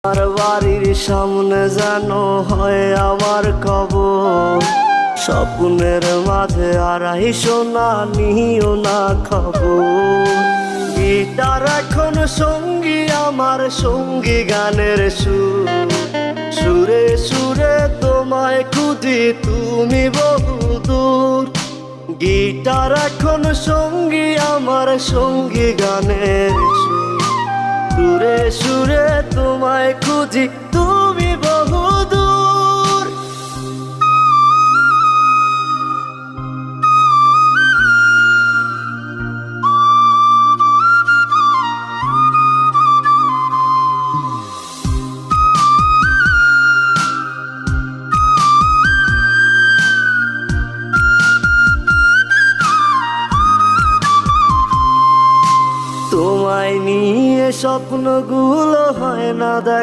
আমার বাড়ির সামনে যেন হয় আমার কবর, স্বপ্নের মাঝে আড়াইশো না নিও না খবর। গিটার এখন সঙ্গী আমার, সঙ্গী গানের সুর, সুরে সুরে তোমায় খুঁজি তুমি বহুদূর। গিটার এখন সঙ্গী আমার, সঙ্গী গানের সুর, সুরে সুরে তোমায় খুঁজি তুমি বহুদূর। তোমায় নিয়ে স্বপ্নগুলো হয় না দেখা।